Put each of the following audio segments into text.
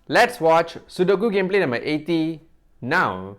Let's watch Sudoku gameplay number 80 now.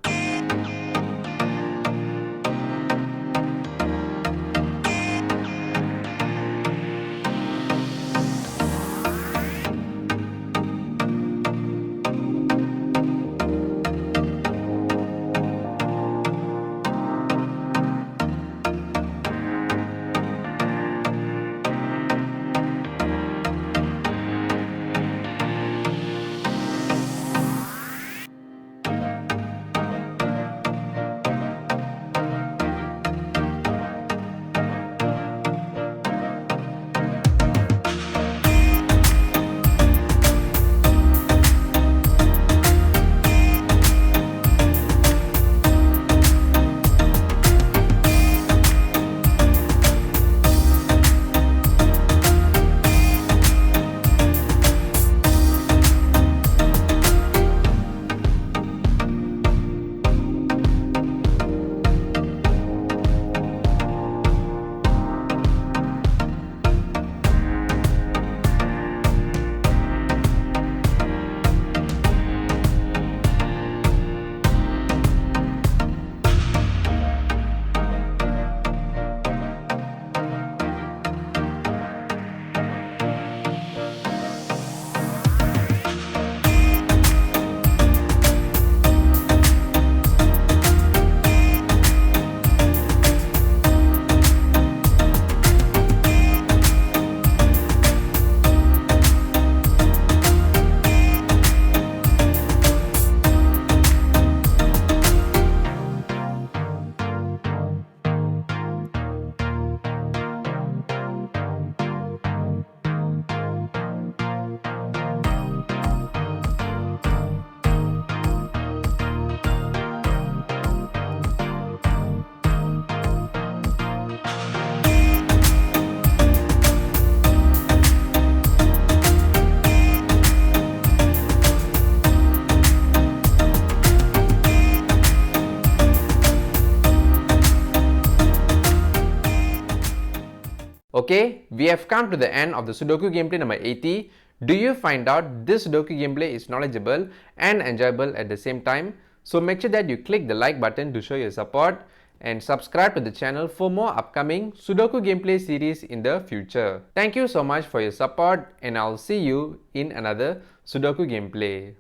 Okay, we have come to the end of the Sudoku gameplay number 80. Do you find out this Sudoku gameplay is knowledgeable and enjoyable at the same time? So make sure that you click the like button to show your support and subscribe to the channel for more upcoming Sudoku gameplay series in the future. Thank you so much for your support and I'll see you in another Sudoku gameplay.